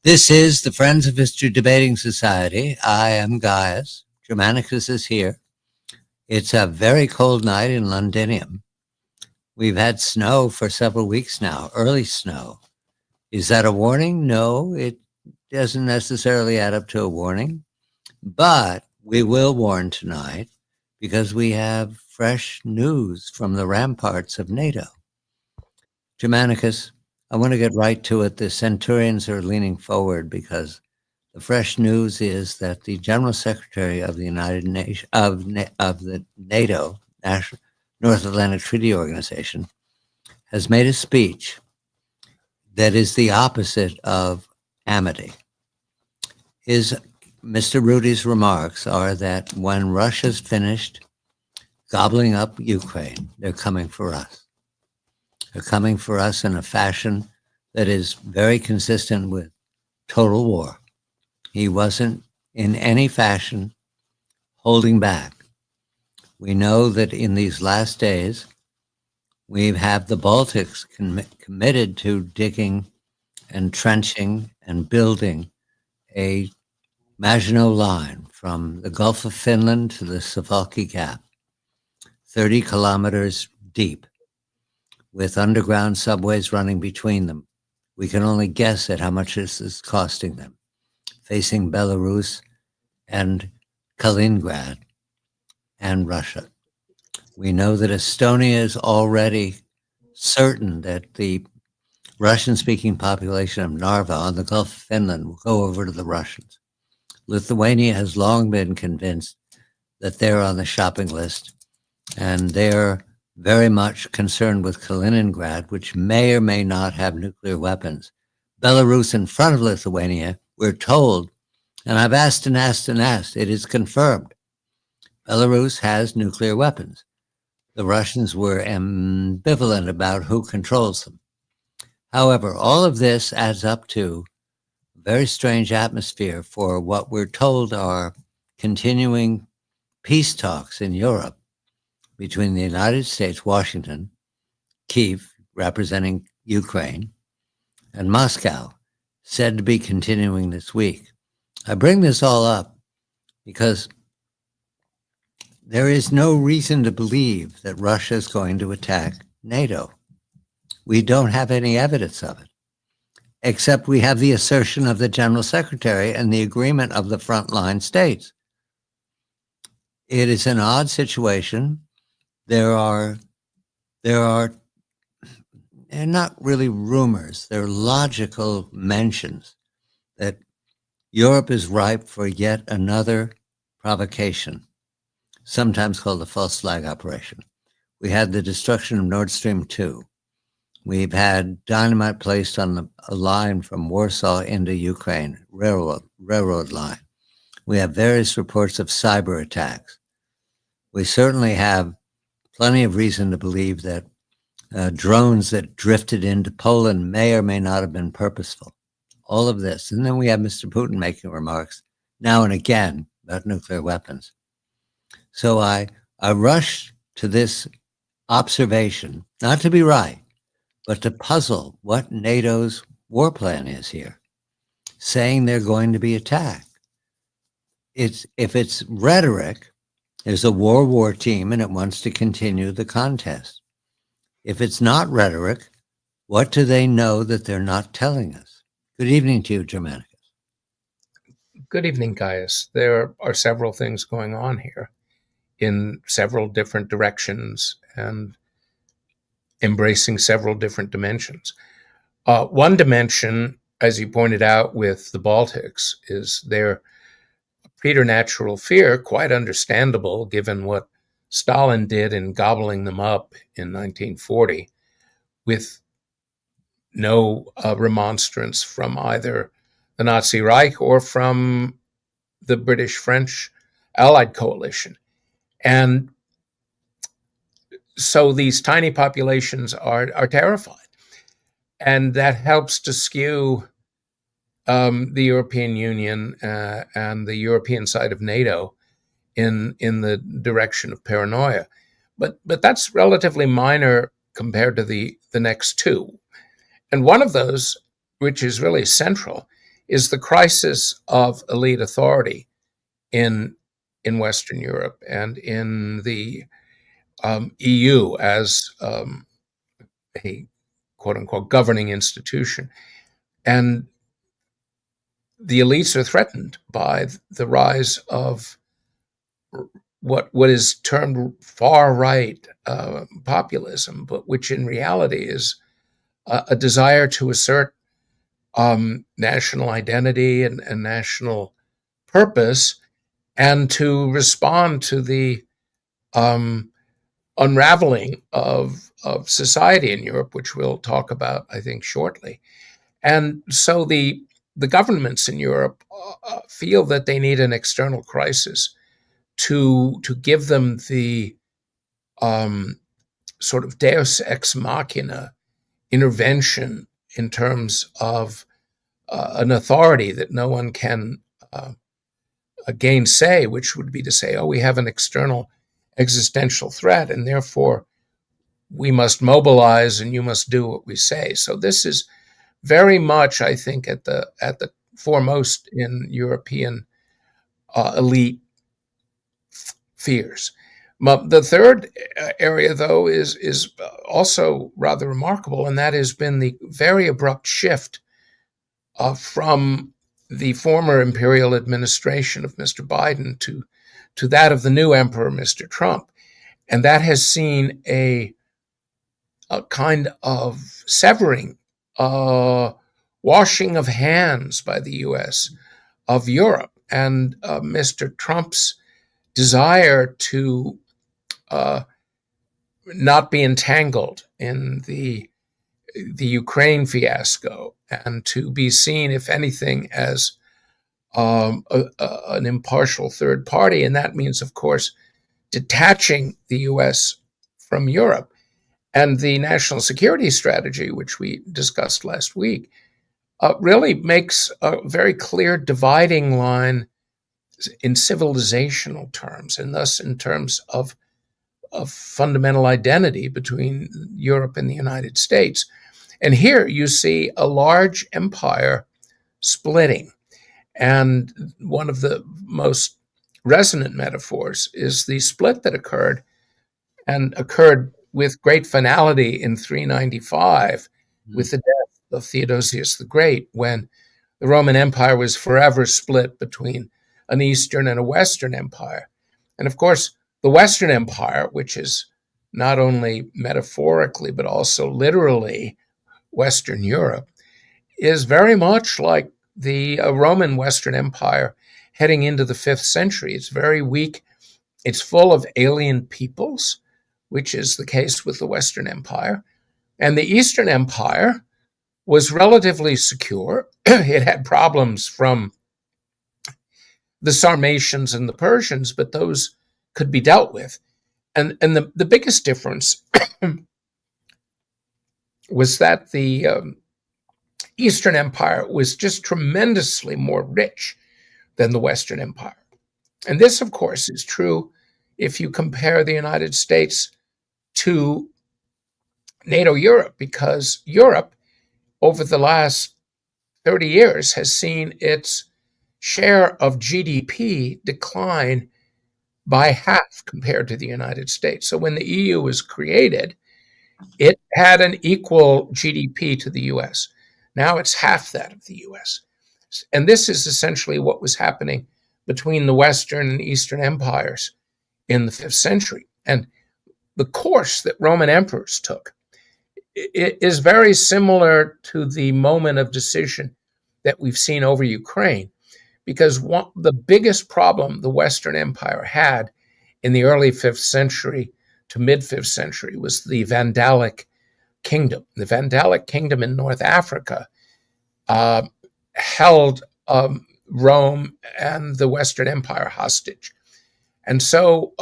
This is the Friends of History Debating Society. I am Gaius. Germanicus is here. It's a very cold night in Londinium. We've had snow for several weeks now, early snow. Is that a warning? No, it doesn't necessarily add up to a warning. But we will warn tonight because we have fresh news from the ramparts of NATO. Germanicus, I want to get right to it. The centurions are leaning forward because the fresh news is that the General Secretary of the United Nations of the NATO, National North Atlantic Treaty Organization, has made a speech that is the opposite of amity. Mr. Rudy's remarks are that when Russia's finished gobbling up Ukraine, they're coming for us. They're coming for us in a fashion that is very consistent with total war. He wasn't in any fashion holding back. We know that in these last days, we have the Baltics committed to digging and trenching and building a Maginot Line from the Gulf of Finland to the Suwalki Gap, 30 kilometers deep, with underground subways running between them. We can only guess at how much this is costing them, facing Belarus and Kaliningrad and Russia. We know that Estonia is already certain that the Russian-speaking population of Narva on the Gulf of Finland will go over to the Russians. Lithuania has long been convinced that they're on the shopping list, and they're very much concerned with Kaliningrad, which may or may not have nuclear weapons. Belarus in front of Lithuania, we're told, and I've asked and asked and asked, it is confirmed. Belarus has nuclear weapons. The Russians were ambivalent about who controls them. However, all of this adds up to a very strange atmosphere for what we're told are continuing peace talks in Europe between the United States, Washington, Kyiv, representing Ukraine, and Moscow, said to be continuing this week. I bring this all up because there is no reason to believe that Russia is going to attack NATO. We don't have any evidence of it, except we have the assertion of the General Secretary and the agreement of the frontline states. It is an odd situation. There are they're not really rumors, they're logical mentions that Europe is ripe for yet another provocation, sometimes called the false flag operation. We had the destruction of Nord Stream 2. We've had dynamite placed on a line from Warsaw into Ukraine, railroad line. We have various reports of cyber attacks. We certainly have plenty of reason to believe that drones that drifted into Poland may or may not have been purposeful. All of this. And then we have Mr. Putin making remarks now and again about nuclear weapons. So I rush to this observation, not to be right, but to puzzle what NATO's war plan is here, saying they're going to be attacked. If it's rhetoric, there's a war team and it wants to continue the contest. If it's not rhetoric, what do they know that they're not telling us? Good evening to you, Germanicus. Good evening, Gaius. There are several things going on here in several different directions and embracing several different dimensions. One dimension, as you pointed out with the Baltics, is their preternatural fear, quite understandable given what Stalin did in gobbling them up in 1940 with no remonstrance from either the Nazi Reich or from the British-French Allied coalition. And so these tiny populations are terrified. And that helps to skew the European Union and the European side of NATO in the direction of paranoia. But that's relatively minor compared to the next two. And one of those, which is really central, is the crisis of elite authority in Western Europe and in the EU as a quote unquote governing institution. And the elites are threatened by the rise of what is termed far right populism, but which in reality is a desire to assert national identity and national purpose, and to respond to the unraveling of society in Europe, which we'll talk about, I think, shortly. And so the governments in Europe feel that they need an external crisis to give them the sort of deus ex machina intervention in terms of an authority that no one can gainsay, which would be to say, oh, we have an external existential threat, and therefore we must mobilize and you must do what we say. So this is very much, I think, at the foremost in European elite fears. The third area, though, is also rather remarkable, and that has been the very abrupt shift from the former imperial administration of Mr. Biden to that of the new emperor, Mr. Trump. And that has seen a kind of severing, washing of hands by the U.S. of Europe. And Mr. Trump's desire to not be entangled in the Ukraine fiasco and to be seen, if anything, as an impartial third party. And that means, of course, detaching the U.S. from Europe. And the national security strategy, which we discussed last week, really makes a very clear dividing line in civilizational terms, and thus in terms of fundamental identity between Europe and the United States. And here you see a large empire splitting. And one of the most resonant metaphors is the split that occurred with great finality in 395 with the death of Theodosius the Great, when the Roman Empire was forever split between an Eastern and a Western empire. And of course, the Western Empire, which is not only metaphorically but also literally Western Europe, is very much like the Roman Western Empire heading into the 5th century. It's very weak. It's full of alien peoples, which is the case with the Western Empire. And the Eastern Empire was relatively secure. It had problems from the Sarmatians and the Persians, but those could be dealt with. And the biggest difference was that the Eastern Empire was just tremendously more rich than the Western Empire. And this, of course, is true if you compare the United States to NATO Europe, because Europe, over the last 30 years, has seen its share of GDP decline by half compared to the United States. So when the EU was created, it had an equal GDP to the US. Now it's half that of the US. And this is essentially what was happening between the Western and Eastern empires in the 5th century. And the course that Roman emperors took is very similar to the moment of decision that we've seen over Ukraine, because the biggest problem the Western Empire had in the early 5th century to mid-5th century was the Vandalic kingdom. The Vandalic kingdom in North Africa held Rome and the Western Empire hostage. And so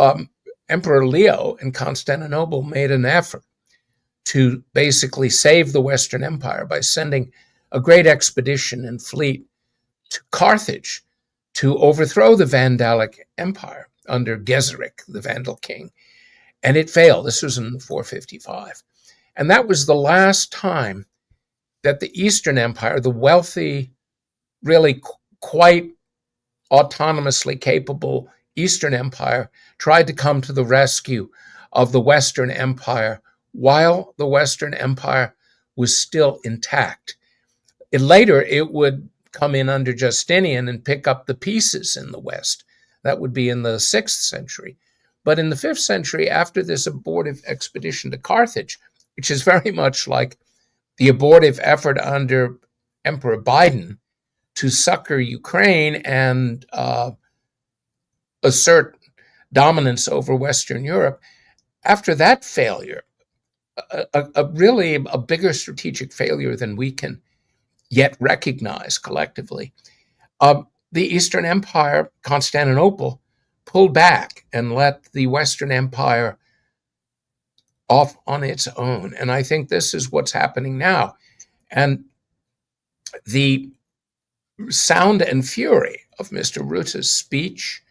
Emperor Leo in Constantinople made an effort to basically save the Western Empire by sending a great expedition and fleet to Carthage to overthrow the Vandalic Empire under Geseric, the Vandal king. And it failed. This was in 455. And that was the last time that the Eastern Empire, the wealthy really quite autonomously capable Eastern Empire tried to come to the rescue of the Western Empire while the Western Empire was still intact. Later, it would come in under Justinian and pick up the pieces in the West. That would be in the 6th century. But in the 5th century, after this abortive expedition to Carthage, which is very much like the abortive effort under Emperor Biden to succor Ukraine and assert dominance over Western Europe, after that failure, really a bigger strategic failure than we can yet recognize collectively, the Eastern Empire, Constantinople, pulled back and let the Western Empire off on its own. And I think this is what's happening now. And the sound and fury of Mr. Rutte's speech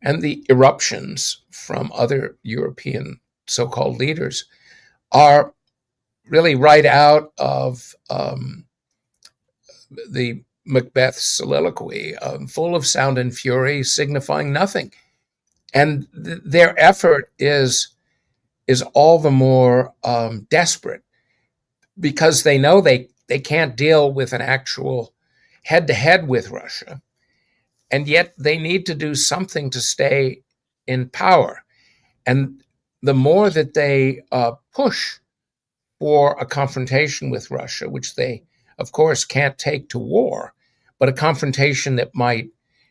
and the eruptions from other European so-called leaders are really right out of the Macbeth soliloquy, full of sound and fury, signifying nothing. And their effort is all the more desperate because they know they can't deal with an actual head-to-head with Russia, and yet they need to do something to stay in power. And the more that they push for a confrontation with Russia, which they, of course, can't take to war, but a confrontation that might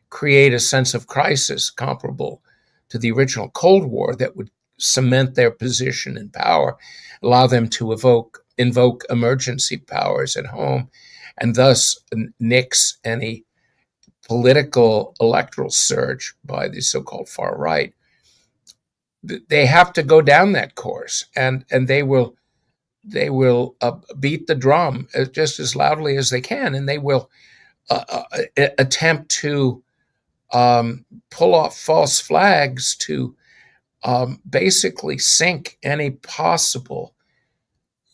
create a sense of crisis comparable to the original Cold War that would cement their position in power, allow them to invoke emergency powers at home, and thus nix any political electoral surge by the so-called far right. They have to go down that course, and they will beat the drum just as loudly as they can, and they will attempt to pull off false flags to basically sink any possible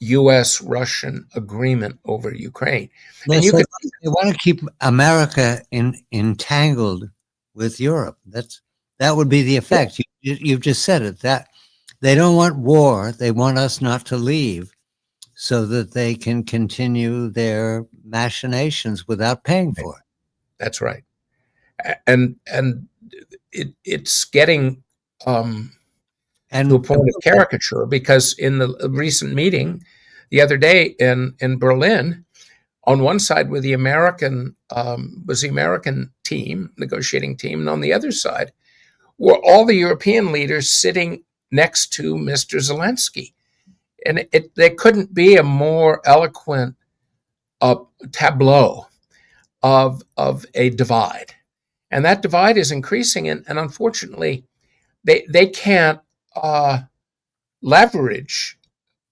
U.S.-Russian agreement over Ukraine. And they want to keep America entangled with Europe. That would be the effect. You've just said it. That they don't want war. They want us not to leave, so that they can continue their machinations without paying for it. That's right, and it's getting to a point of caricature, because in the recent meeting the other day in Berlin, on one side were the American team, negotiating team, and on the other side were all the European leaders sitting next to Mr. Zelensky. And there couldn't be a more eloquent tableau of a divide. And that divide is increasing, and unfortunately, they can't leverage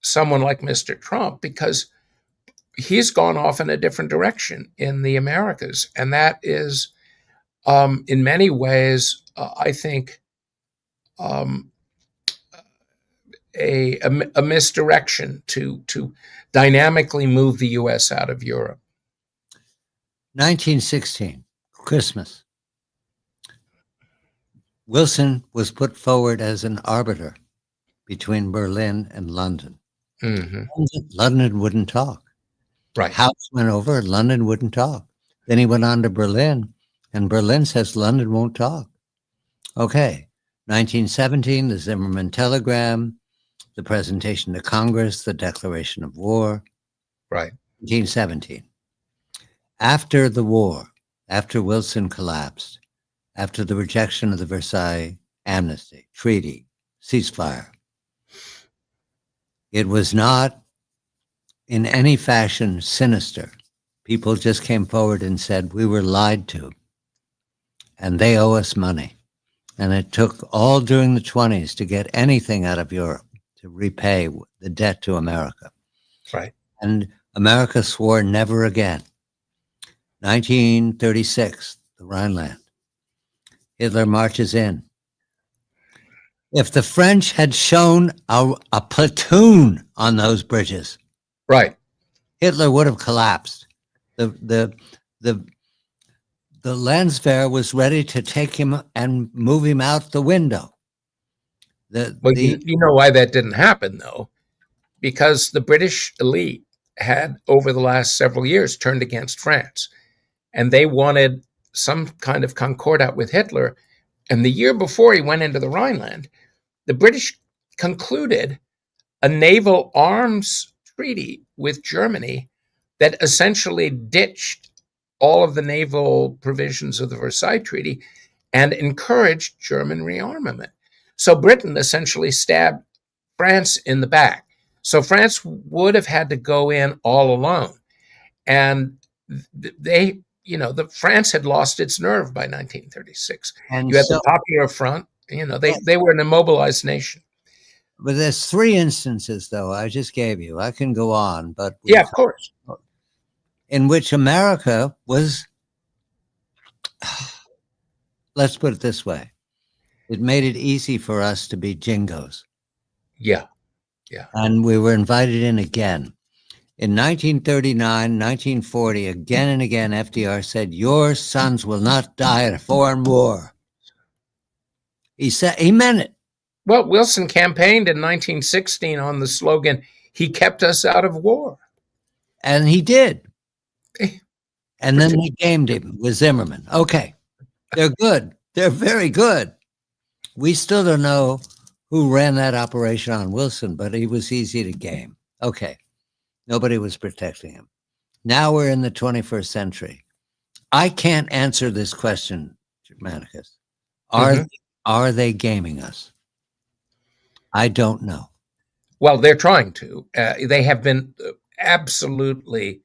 someone like Mr. Trump, because he's gone off in a different direction in the Americas. And that is, in many ways, I think, a misdirection to dynamically move the U.S. out of Europe. 1916, Christmas. Wilson was put forward as an arbiter between Berlin and London. Mm-hmm. London wouldn't talk. Right. House went over, London wouldn't talk. Then he went on to Berlin, and Berlin says London won't talk. Okay, 1917, the Zimmerman telegram, the presentation to Congress, the declaration of war. Right. 1917. After the war, after Wilson collapsed, after the rejection of the Versailles Amnesty Treaty, ceasefire, it was not in any fashion sinister. People just came forward and said, we were lied to, and they owe us money. And it took all during the 1920s to get anything out of Europe to repay the debt to America. Right. And America swore never again. 1936, the Rhineland. Hitler marches in. If the French had shown a platoon on those bridges, right, Hitler would have collapsed. The the Landswehr was ready to take him and move him out the window. Well, you know why that didn't happen, though, because the British elite had, over the last several years, turned against France, and they wanted some kind of concordat with Hitler. And the year before he went into the Rhineland, the British concluded a naval arms treaty with Germany that essentially ditched all of the naval provisions of the Versailles Treaty and encouraged German rearmament. So Britain essentially stabbed France in the back. So France would have had to go in all alone. And they, France had lost its nerve by 1936. And you had the Popular Front, they were an immobilized nation. But there's 3 instances, though, I just gave you. I can go on, but yeah, of course, in which America was, let's put it this way, it made it easy for us to be jingos. Yeah. And we were invited in again. In 1939, 1940, again and again, FDR said, your sons will not die in a foreign war. He said, he meant it. Well, Wilson campaigned in 1916 on the slogan, he kept us out of war. And he did. And then they gamed him with Zimmerman. Okay, they're good. They're very good. We still don't know who ran that operation on Wilson, but he was easy to game. Okay, nobody was protecting him. Now we're in the 21st century. I can't answer this question, Germanicus. Are they gaming us? I don't know. Well, they're trying to. They have been absolutely,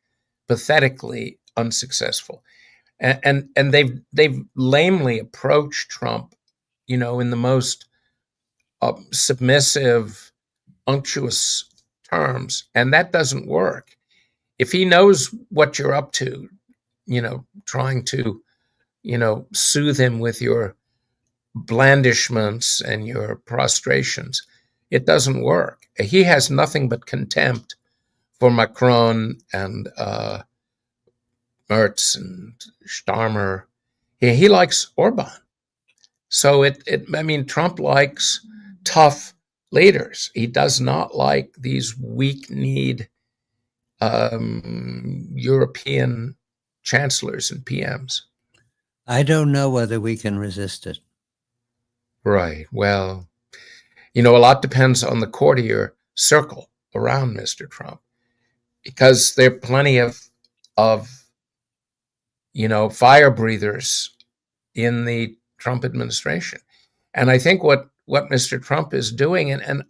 pathetically unsuccessful, and they've lamely approached Trump, in the most submissive, unctuous terms, and that doesn't work. If he knows what you're up to, trying to, soothe him with your blandishments and your prostrations, it doesn't work. He has nothing but contempt for Macron and Merz and Starmer. He likes Orban. So Trump likes tough leaders. He does not like these weak-kneed European chancellors and PMs. I don't know whether we can resist it. Right. Well, a lot depends on the courtier circle around Mr. Trump, because there are plenty of fire breathers in the Trump administration. And I think what Mr. Trump is doing, and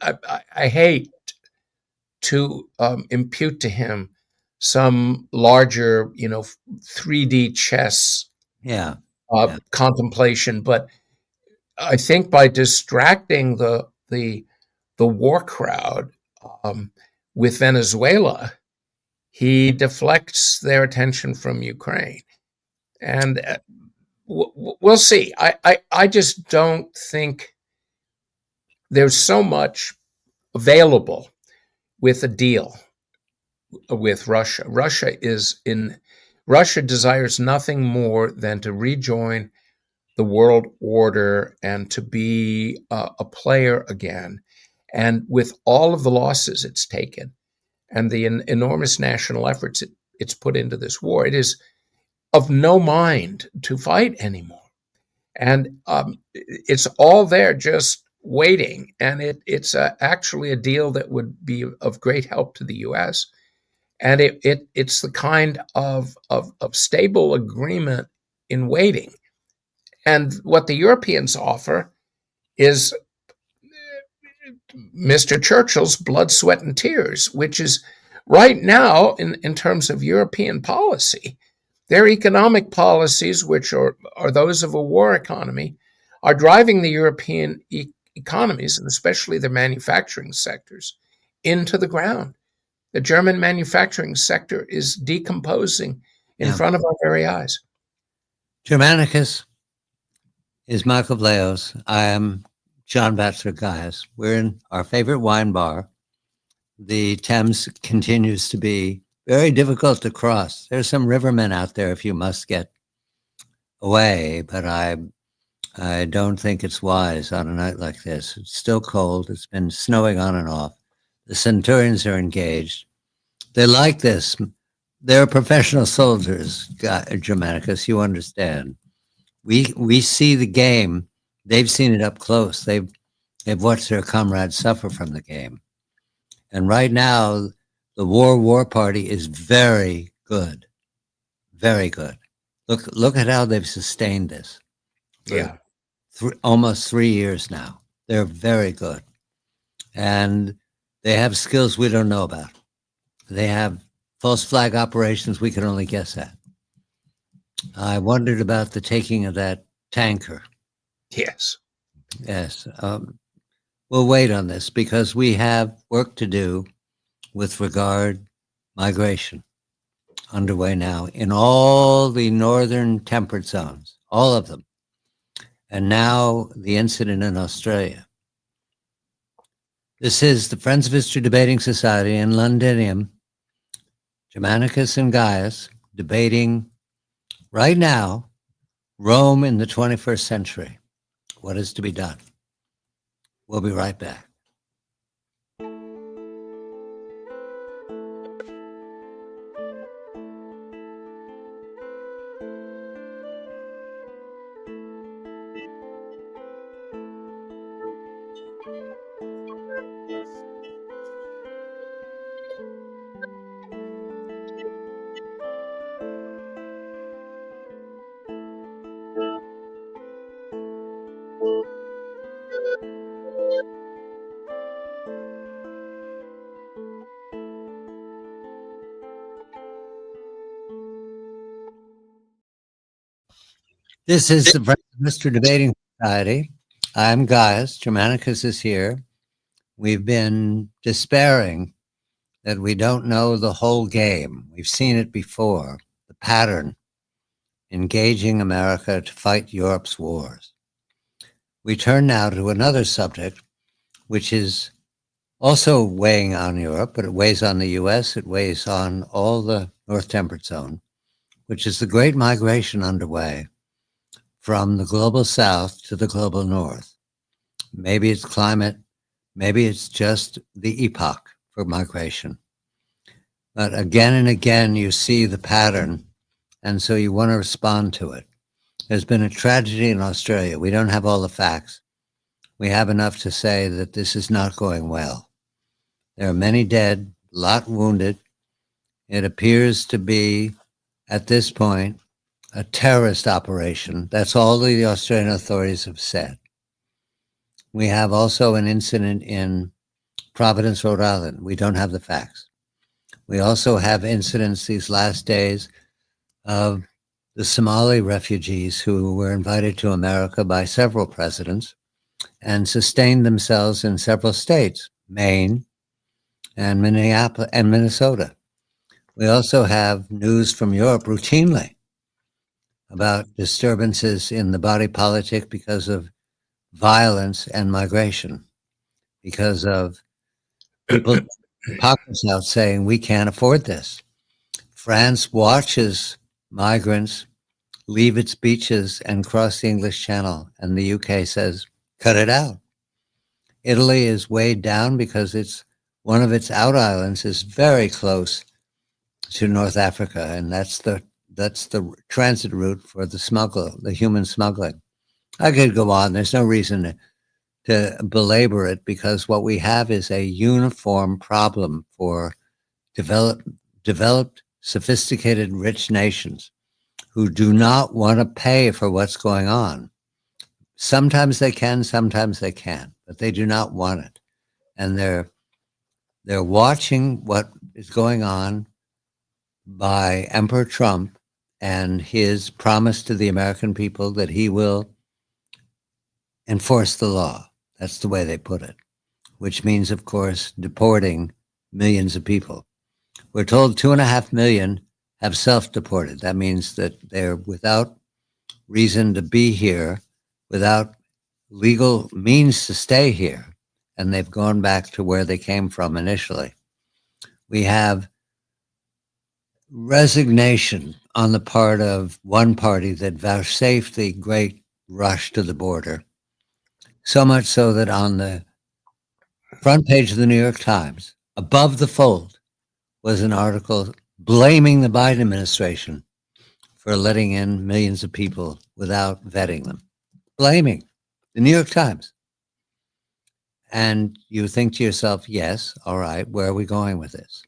I hate to impute to him some larger, 3D chess contemplation, but I think by distracting the war crowd with Venezuela, he deflects their attention from Ukraine, and we'll see. I just don't think there's so much available with a deal with Russia. Russia desires nothing more than to rejoin the world order and to be a player again. And with all of the losses it's taken and the enormous national efforts it's put into this war, it is of no mind to fight anymore. And it's all there just waiting. And it's actually a deal that would be of great help to the U.S. And it's the kind of stable agreement in waiting. And what the Europeans offer is Mr. Churchill's blood, sweat, and tears, which is right now, in terms of European policy, their economic policies, which are those of a war economy, are driving the European economies, and especially their manufacturing sectors, into the ground. The German manufacturing sector is decomposing in front of our very eyes. Germanicus is Michael Vlahos. I am John Batchelor Gaius. We're in our favorite wine bar. The Thames continues to be very difficult to cross. There's some rivermen out there if you must get away, but I don't think it's wise on a night like this. It's still cold. It's been snowing on and off. The Centurions are engaged. They like this. They're professional soldiers, Germanicus, you understand. We see the game. They've seen it up close. They've watched their comrades suffer from the game. And right now, the war party is very good. Very good. Look at how they've sustained this. Yeah. Almost 3 years now. They're very good. And they have skills we don't know about. They have false flag operations we can only guess at. I wondered about the taking of that tanker. Yes. Yes. We'll wait on this because we have work to do with regard migration underway now in all the northern temperate zones, all of them. And now the incident in Australia. This is the Friends of History Debating Society in Londinium, Germanicus and Gaius, debating right now Rome in the 21st century. What is to be done? We'll be right back. This is the Friends of History Debating Society. I'm Gaius. Germanicus is here. We've been despairing that we don't know the whole game. We've seen it before, the pattern, engaging America to fight Europe's wars. We turn now to another subject, which is also weighing on Europe, but it weighs on the US, it weighs on all the North Temperate Zone, which is the great migration underway from the global south to the global north. Maybe it's climate, maybe it's just the epoch for migration. But again and again, you see the pattern, and so you want to respond to it. There's been a tragedy in Australia. We don't have all the facts. We have enough to say that this is not going well. There are many dead, a lot wounded. It appears to be, at this point, a terrorist operation. That's all the Australian authorities have said. We have also an incident in Providence, Rhode Island. We don't have the facts. We also have incidents these last days of the Somali refugees who were invited to America by several presidents and sustained themselves in several states, Maine and Minneapolis and Minnesota. We also have news from Europe routinely about disturbances in the body politic because of violence and migration, because of people pockets out saying we can't afford this. France watches migrants leave its beaches and cross the English Channel, and the UK says, cut it out. Italy is weighed down because it's one of its out islands is very close to North Africa, and that's the transit route for the human smuggling. I could go on. There's no reason to belabor it because what we have is a uniform problem for developed, sophisticated, rich nations who do not want to pay for what's going on. Sometimes they can, sometimes they can't, but they do not want it. And they're watching what is going on by Emperor Trump and his promise to the American people that he will enforce the law. That's the way they put it, which means, of course, deporting millions of people. We're told 2.5 million have self-deported. That means that they're without reason to be here, without legal means to stay here, and they've gone back to where they came from initially. We have resignation on the part of one party that vouchsafed the great rush to the border, so much so that on the front page of the New York Times, above the fold, was an article blaming the Biden administration for letting in millions of people without vetting them. Blaming the New York Times. And you think to yourself, yes, all right, where are we going with this?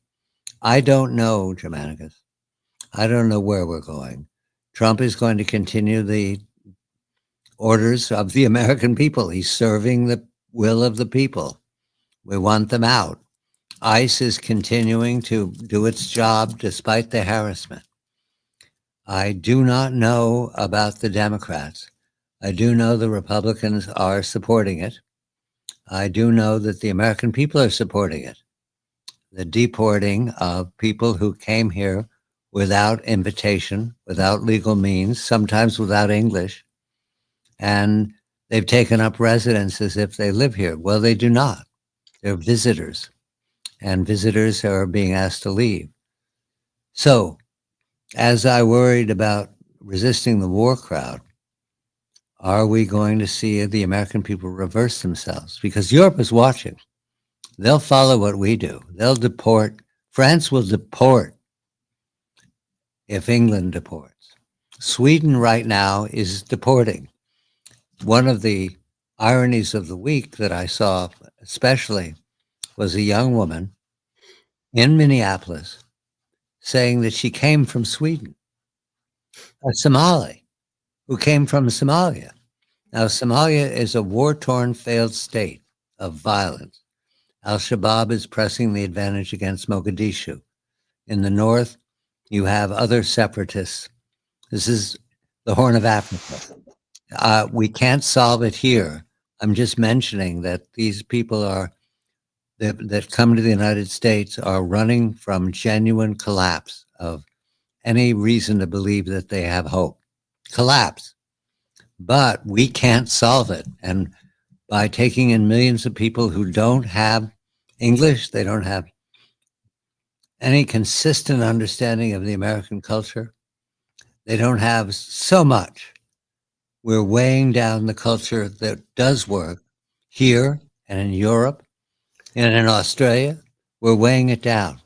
I don't know, Germanicus. I don't know where we're going. Trump is going to continue the orders of the American people. He's serving the will of the people. We want them out. ICE is continuing to do its job despite the harassment. I do not know about the Democrats. I do know the Republicans are supporting it. I do know that the American people are supporting it. The deporting of people who came here without invitation, without legal means, sometimes without English, and they've taken up residence as if they live here. Well, they do not. They're visitors, and visitors are being asked to leave. So, as I worried about resisting the war crowd, are we going to see the American people reverse themselves? Because Europe is watching. They'll follow what we do. They'll deport. France will deport if England deports. Sweden right now is deporting. One of the ironies of the week that I saw especially was a young woman in Minneapolis saying that she came from Sweden, a Somali who came from Somalia. Now, Somalia is a war-torn, failed state of violence. Al-Shabaab is pressing the advantage against Mogadishu. In the north, you have other separatists. This is the Horn of Africa. We can't solve it here. I'm just mentioning that these people that come to the United States are running from genuine collapse of any reason to believe that they have hope. Collapse. But we can't solve it. And by taking in millions of people who don't have English, they don't have any consistent understanding of the American culture, they don't have so much. We're weighing down the culture that does work here and in Europe and in Australia. We're weighing it down.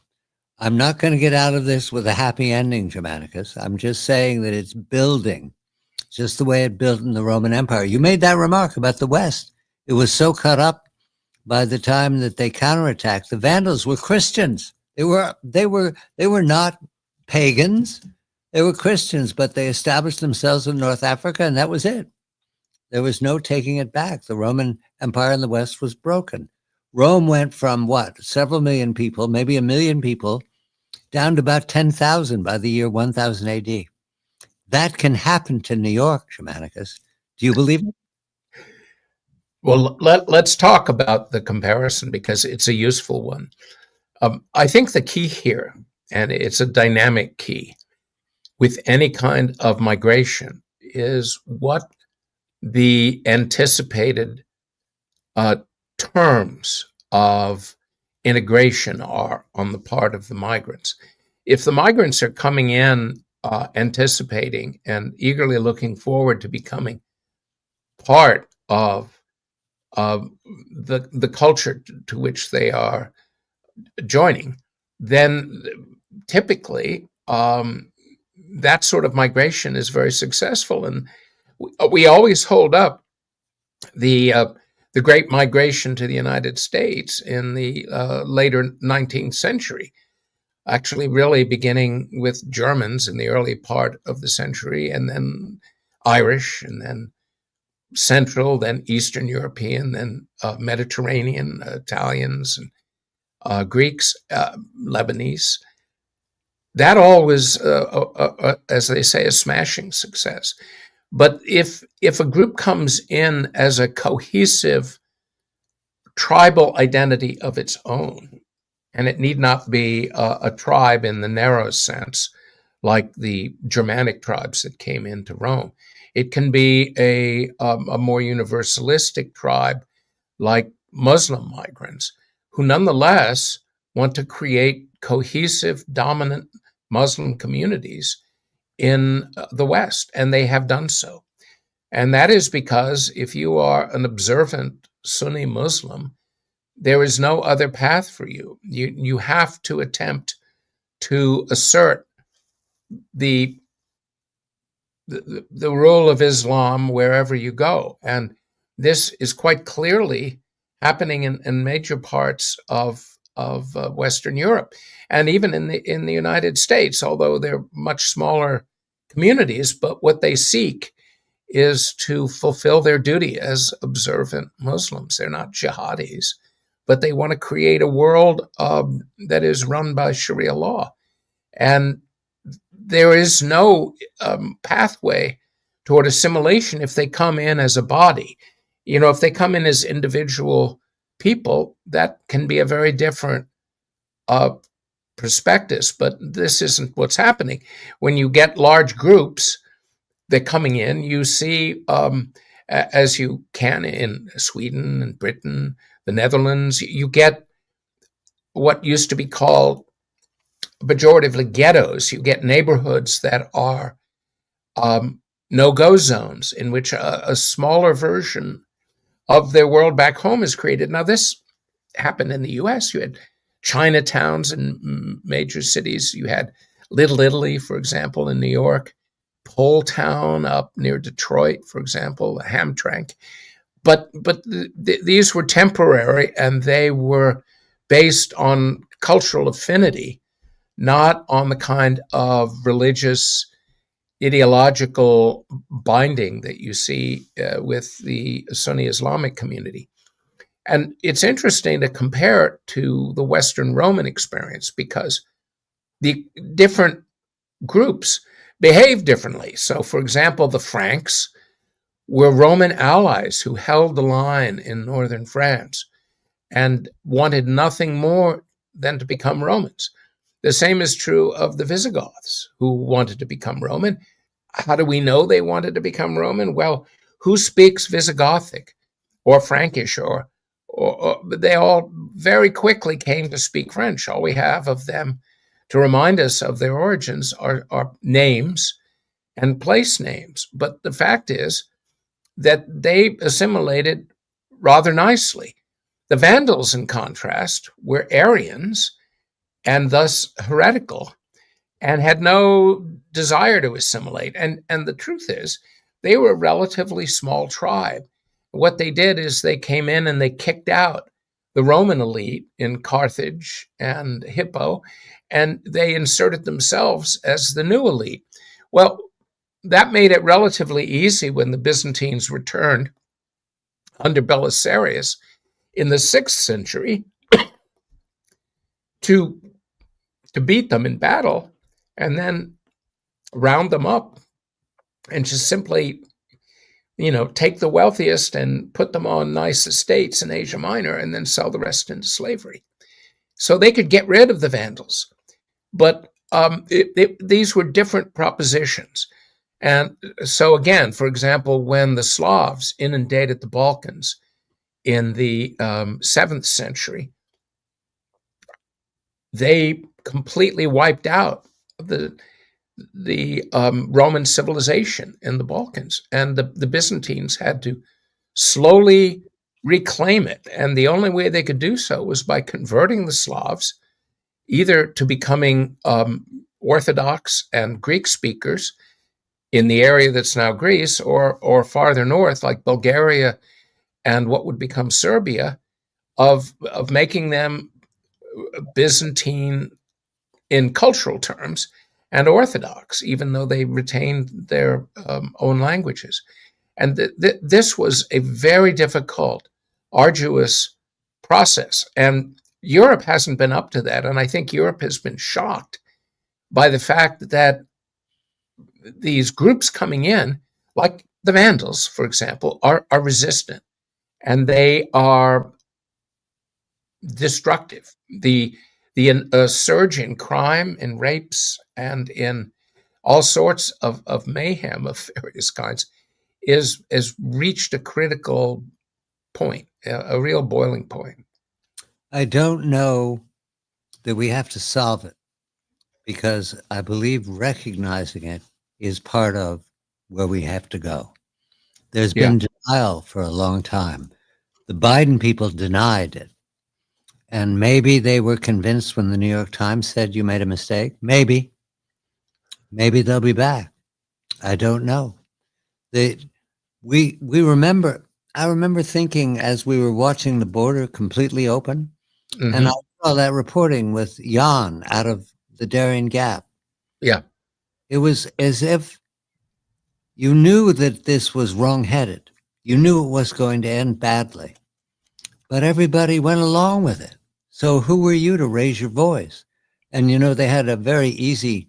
I'm not going to get out of this with a happy ending, Germanicus. I'm just saying that it's building, just the way it built in the Roman Empire. You made that remark about the West. It was so cut up by the time that they counterattacked. The Vandals were Christians. They were not pagans. They were Christians, but they established themselves in North Africa, and that was it. There was no taking it back. The Roman Empire in the West was broken. Rome went from what? Several million people, maybe 1 million people, down to about 10,000 by the year 1000 AD. That can happen to New York, Germanicus. Do you believe it? Well, let's talk about the comparison because it's a useful one. I think the key here, and it's a dynamic key, with any kind of migration is what the anticipated terms of integration are on the part of the migrants. If the migrants are coming in anticipating and eagerly looking forward to becoming part of the culture to which they are joining, then typically that sort of migration is very successful. And we always hold up the Great Migration to the United States in the later 19th century, actually really beginning with Germans in the early part of the century, and then Irish, and then Central, then Eastern European, then Mediterranean, Italians, and Greeks, Lebanese. That all was, as they say, a smashing success. But if a group comes in as a cohesive tribal identity of its own, and it need not be a tribe in the narrow sense, like the Germanic tribes that came into Rome, it can be a more universalistic tribe, like Muslim migrants, who nonetheless want to create cohesive, dominant Muslim communities in the West, and they have done so. And that is because if you are an observant Sunni Muslim, there is no other path for you. You have to attempt to assert the rule of Islam wherever you go. And this is quite clearly happening in major parts of Western Europe, and even in the United States, although they're much smaller communities. But what they seek is to fulfill their duty as observant Muslims. They're not jihadis, but they want to create a world that is run by Sharia law. And there is no pathway toward assimilation if they come in as a body. If they come in as individual people, that can be a very different prospectus. But this isn't what's happening. When you get large groups, they're coming in. You see, as you can in Sweden and Britain, the Netherlands, you get what used to be called pejoratively ghettos. You get neighborhoods that are no-go zones in which a smaller version of their world back home is created. Now, this happened in the U.S. You had Chinatowns in major cities. You had Little Italy, for example, in New York, Pole Town up near Detroit, for example, Hamtramck. But these were temporary, and they were based on cultural affinity, not on the kind of religious, ideological binding that you see with the Sunni Islamic community. And it's interesting to compare it to the Western Roman experience, because the different groups behave differently. So, for example, the Franks were Roman allies who held the line in northern France and wanted nothing more than to become Romans. The same is true of the Visigoths, who wanted to become Roman. How do we know they wanted to become Roman? Well, who speaks Visigothic or Frankish or they all very quickly came to speak French. All we have of them to remind us of their origins are names and place names. But the fact is that they assimilated rather nicely. The Vandals, in contrast, were Arians and thus heretical and had no desire to assimilate. And the truth is, they were a relatively small tribe. What they did is they came in and they kicked out the Roman elite in Carthage and Hippo, and they inserted themselves as the new elite. Well, that made it relatively easy when the Byzantines returned under Belisarius in the 6th century to beat them in battle and then round them up and just simply take the wealthiest and put them on nice estates in Asia Minor and then sell the rest into slavery. So they could get rid of the Vandals. But these were different propositions. And so again, for example, when the Slavs inundated the Balkans in the 7th century, they completely wiped out the Roman civilization in the Balkans, and the Byzantines had to slowly reclaim it. And the only way they could do so was by converting the Slavs either to becoming Orthodox and Greek speakers in the area that's now Greece, or farther north, like Bulgaria and what would become Serbia, of making them Byzantine in cultural terms and Orthodox, even though they retained their own languages. And this was a very difficult, arduous process. And Europe hasn't been up to that. And I think Europe has been shocked by the fact that these groups coming in, like the Vandals, for example, are resistant, and they are destructive. The surge in crime, in rapes, and in all sorts of mayhem of various kinds has reached a critical point, a real boiling point. I don't know that we have to solve it, because I believe recognizing it is part of where we have to go. There's Yeah. been denial for a long time. The Biden people denied it. And maybe they were convinced when the New York Times said you made a mistake. Maybe. Maybe they'll be back. I don't know. We remember, I remember thinking as we were watching the border completely open, and I saw that reporting with Jan out of the Darien Gap. Yeah. It was as if you knew that this was wrong-headed. You knew it was going to end badly, but everybody went along with it. So who were you to raise your voice? And, they had a very easy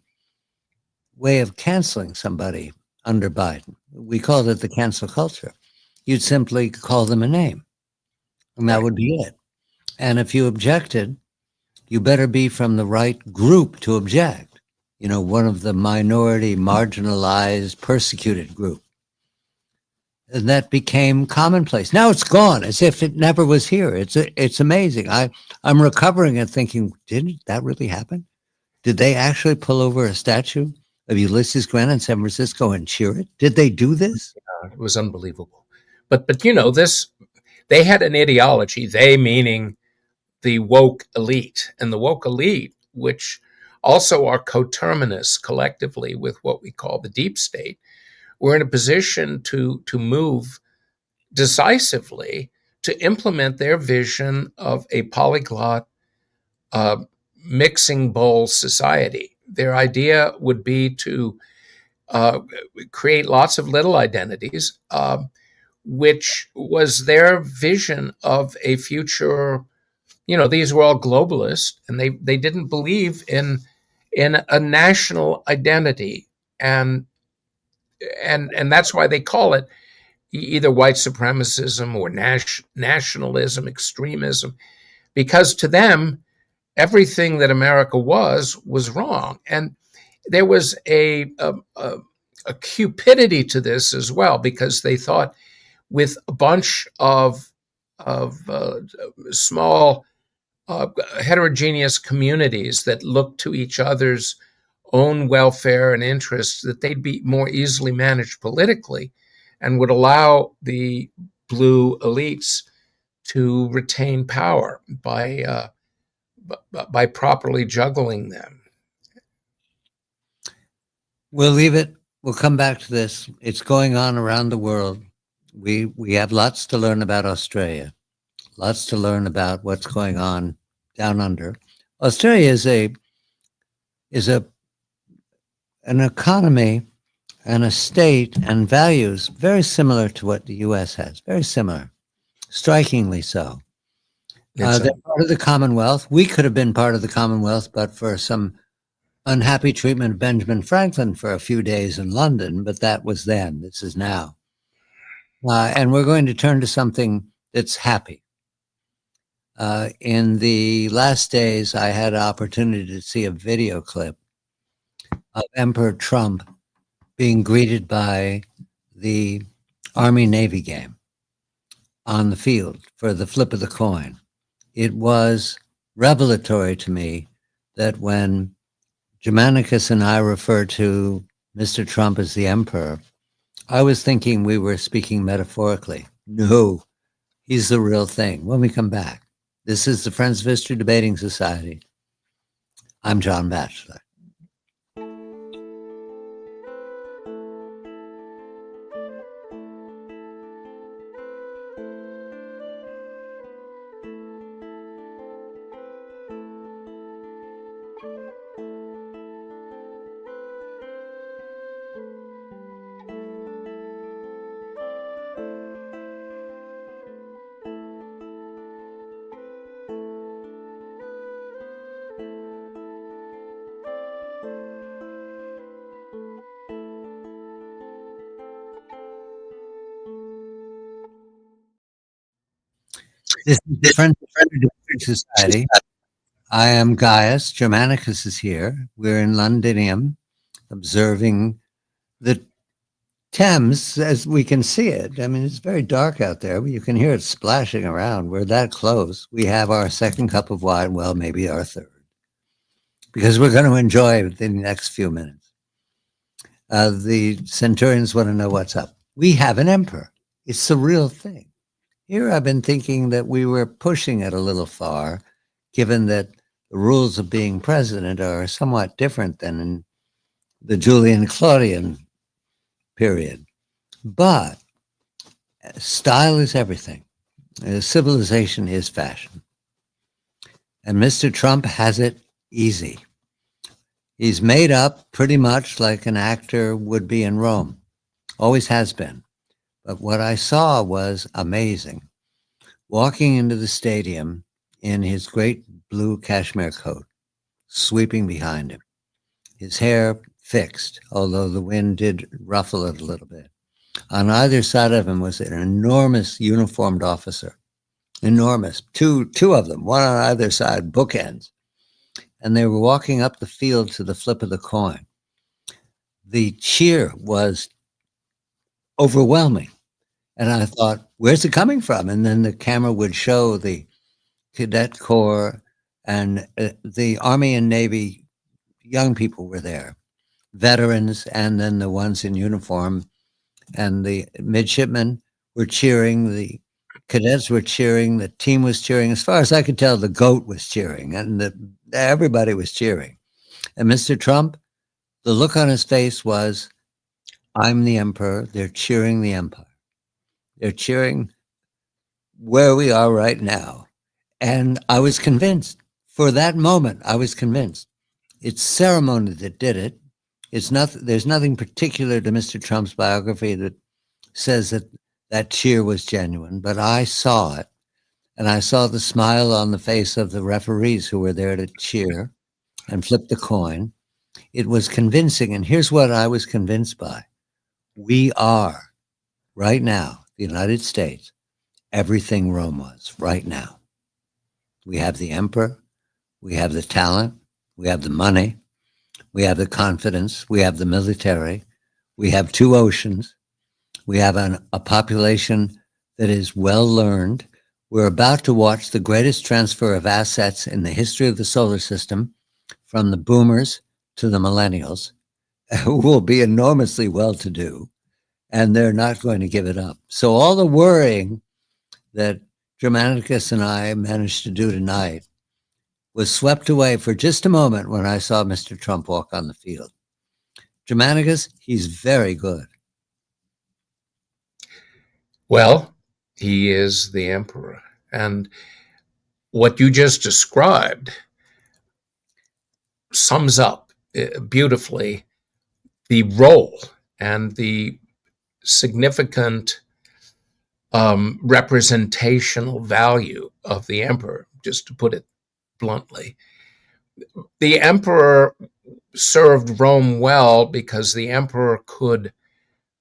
way of canceling somebody under Biden. We called it the cancel culture. You'd simply call them a name, and that would be it. And if you objected, you better be from the right group to object. One of the minority, marginalized, persecuted group. And that became commonplace. Now it's gone, as if it never was here. It's amazing. I'm recovering and thinking, didn't that really happen? Did they actually pull over a statue of Ulysses Grant in San Francisco and cheer it? Did they do this? It was unbelievable. But this, they had an ideology, they meaning the woke elite, and the woke elite, which also are coterminous collectively with what we call the deep state, were in a position to move decisively to implement their vision of a polyglot uh, mixing bowl society. Their idea would be to create lots of little identities, which was their vision of a future. These were all globalists, and they didn't believe in a national identity, and that's why they call it either white supremacism or nationalism, extremism, because to them everything that America was wrong, and there was a cupidity to this as well, because they thought with a bunch of small heterogeneous communities that looked to each other's own welfare and interests, that they'd be more easily managed politically and would allow the blue elites to retain power by properly juggling them. We'll leave it. We'll come back to this. It's going on around the world. We have lots to learn about Australia, lots to learn about what's going on down under. Australia is an economy and a state and values very similar to what the U.S. has, very similar, strikingly so. They're part of the Commonwealth. We could have been part of the Commonwealth, but for some unhappy treatment of Benjamin Franklin for a few days in London, but that was then. This is now. And we're going to turn to something that's happy. In the last days, I had an opportunity to see a video clip of Emperor Trump being greeted by the Army-Navy game on the field for the flip of the coin. It was revelatory to me that when Germanicus and I refer to Mr. Trump as the emperor, I was thinking we were speaking metaphorically. No, he's the real thing. When we come back, this is the Friends of History Debating Society. I'm John Batchelor. This is the Friends of History Debating Society. I am Gaius. Germanicus is here. We're in Londinium observing the Thames as we can see it. I mean, it's very dark out there, but you can hear it splashing around. We're that close. We have our second cup of wine, well, maybe our third, because we're going to enjoy it in the next few minutes. The centurions want to know what's up. We have an emperor. It's the real thing. Here I've been thinking that we were pushing it a little far, given that the rules of being president are somewhat different than in the Julian Claudian period. But style is everything. Civilization is fashion. And Mr. Trump has it easy. He's made up pretty much like an actor would be in Rome. Always has been. But what I saw was amazing. Walking into the stadium in his great blue cashmere coat, sweeping behind him, his hair fixed, although the wind did ruffle it a little bit. On either side of him was an enormous uniformed officer, enormous, two of them, one on either side, bookends. And they were walking up the field to the flip of the coin. The cheer was overwhelming. And I thought, where's it coming from? And then the camera would show the Cadet Corps and the Army and Navy young people were there, veterans, and then the ones in uniform. And the midshipmen were cheering, the cadets were cheering, the team was cheering. As far as I could tell, the GOAT was cheering, and everybody was cheering. And Mr. Trump, the look on his face was, I'm the emperor. They're cheering the empire. They're cheering where we are right now. And I was convinced. For that moment, I was convinced. It's ceremony that did it. There's nothing particular to Mr. Trump's biography that says that that cheer was genuine, but I saw it. And I saw the smile on the face of the referees who were there to cheer and flip the coin. It was convincing. And here's what I was convinced by. We are, right now, the United States, everything Rome was right now. We have the emperor. We have the talent. We have the money. We have the confidence. We have the military. We have two oceans. We have a population that is well learned. We're about to watch the greatest transfer of assets in the history of the solar system from the boomers to the millennials, who will be enormously well-to-do, and they're not going to give it up. So all the worrying that Germanicus and I managed to do tonight was swept away for just a moment when I saw Mr. Trump walk on the field. Germanicus, he's very good. Well, he is the emperor. And what you just described sums up beautifully the role and the significant representational value of the emperor, just to put it bluntly. The emperor served Rome well because the emperor could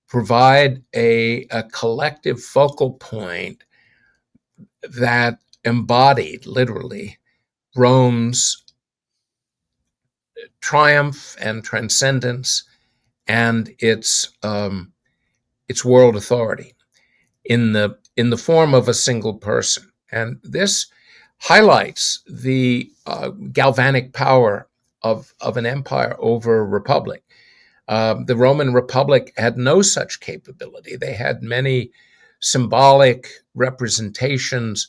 provide a collective focal point that embodied, literally, Rome's triumph and transcendence and its world authority in the form of a single person. And this highlights the galvanic power of an empire over a republic. The Roman Republic had no such capability. They had many symbolic representations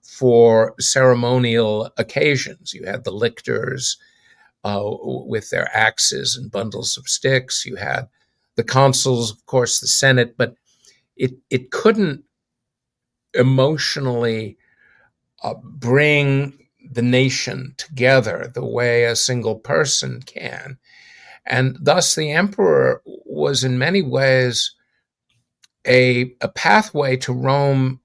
for ceremonial occasions. You had the lictors with their axes and bundles of sticks. You had the consuls, of course, the Senate, but it couldn't emotionally bring the nation together the way a single person can. And thus the emperor was in many ways a pathway to Rome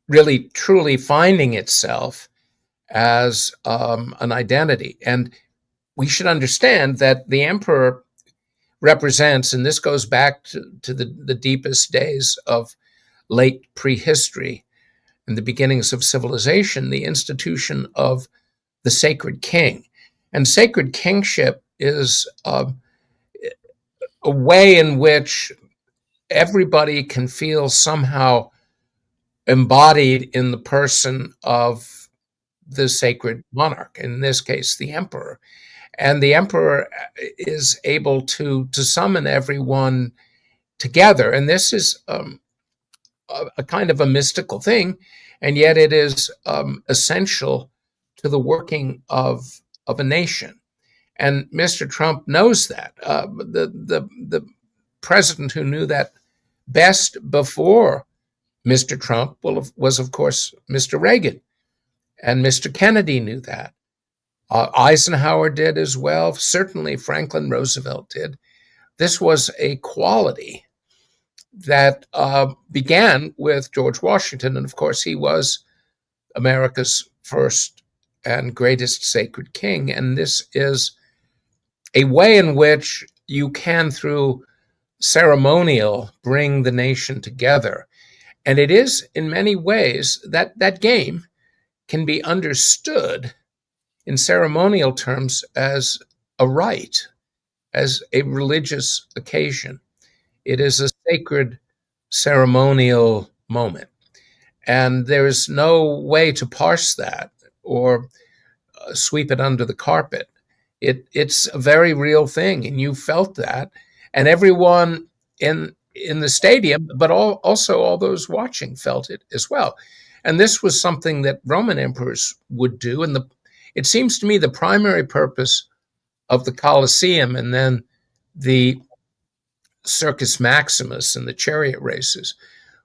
really truly finding itself as an identity. And we should understand that the emperor represents, and this goes back to the deepest days of late prehistory and the beginnings of civilization, the institution of the sacred king. And sacred kingship is a way in which everybody can feel somehow embodied in the person of the sacred monarch, in this case, the emperor. And the emperor is able to summon everyone together. And this is a kind of a mystical thing, and yet it is essential to the working of a nation. And Mr. Trump knows that. The president who knew that best before Mr. Trump was, of course, Mr. Reagan. And Mr. Kennedy knew that. Eisenhower did as well. Certainly Franklin Roosevelt did. This was a quality that began with George Washington. And of course, he was America's first and greatest sacred king. And this is a way in which you can, through ceremonial, bring the nation together. And it is, in many ways, that game can be understood in ceremonial terms as a rite, as a religious occasion. It is a sacred ceremonial moment. And there is no way to parse that or sweep it under the carpet. It's a very real thing, and you felt that. And everyone in the stadium, but also all those watching felt it as well. And this was something that Roman emperors would do. And it seems to me the primary purpose of the Colosseum and then the Circus Maximus and the chariot races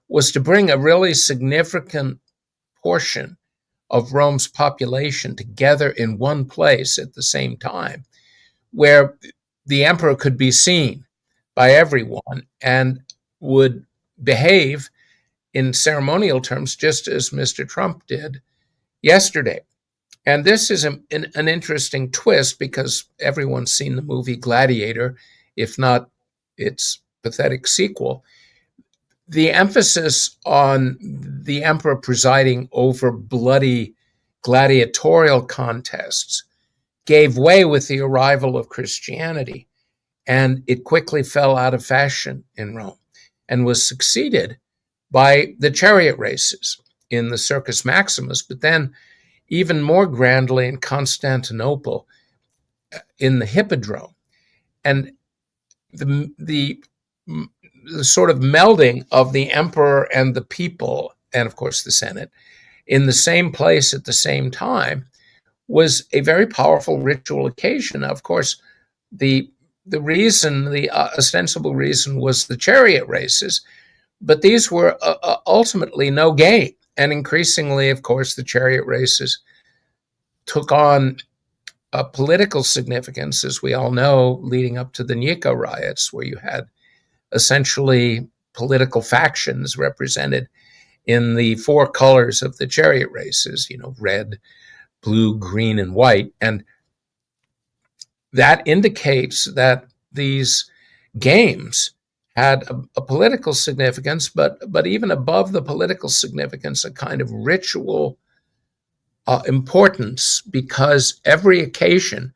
was to bring a really significant portion of Rome's population together in one place at the same time, where the emperor could be seen by everyone and would behave in ceremonial terms just as Mr. Trump did yesterday. And this is an interesting twist because everyone's seen the movie Gladiator, if not its pathetic sequel. The emphasis on the emperor presiding over bloody gladiatorial contests gave way with the arrival of Christianity, and it quickly fell out of fashion in Rome and was succeeded by the chariot races in the Circus Maximus, but then even more grandly in Constantinople in the Hippodrome. And the sort of melding of the emperor and the people, and of course the Senate, in the same place at the same time was a very powerful ritual occasion. Of course, the ostensible reason was the chariot races, but these were ultimately no gain. And increasingly, of course, the chariot races took on a political significance, as we all know, leading up to the Nika riots, where you had essentially political factions represented in the four colors of the chariot races, red, blue, green, and white. And that indicates that these games had a political significance, but even above the political significance, a kind of ritual importance, because every occasion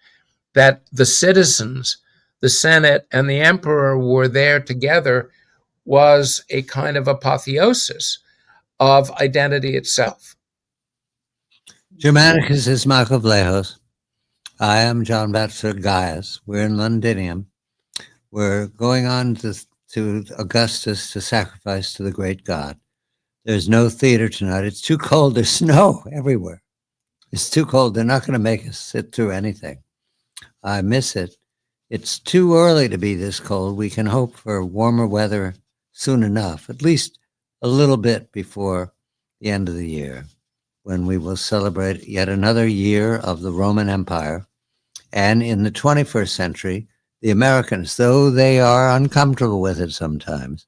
that the citizens, the Senate, and the emperor were there together was a kind of apotheosis of identity itself. Germanicus is Michael Vlahos. I am John Batchelor Gaius. We're in Londinium. We're going on to Augustus to sacrifice to the great god. There's no theater tonight. It's too cold. There's snow everywhere. It's too cold. They're not going to make us sit through anything. I miss it. It's too early to be this cold. We can hope for warmer weather soon enough, at least a little bit before the end of the year, when we will celebrate yet another year of the Roman Empire. And in the 21st century, the Americans, though they are uncomfortable with it sometimes,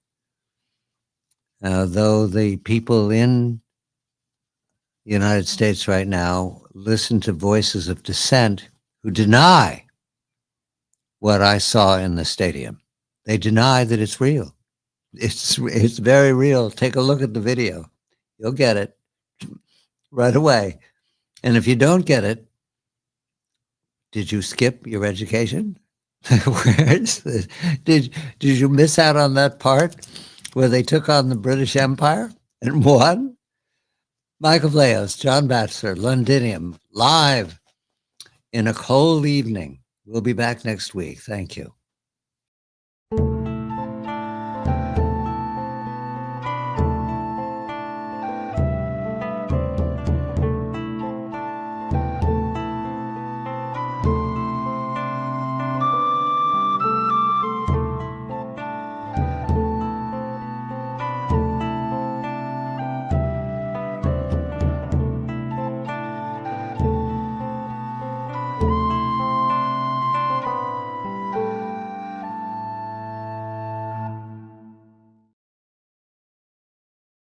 though the people in the United States right now listen to voices of dissent who deny what I saw in the stadium. They deny that it's real. It's very real. Take a look at the video. You'll get it right away. And if you don't get it, did you skip your education? Did you miss out on that part where they took on the British Empire and won? Michael Vlahos, John Batchelor, Londinium, live in a cold evening We'll be back next week. Thank you.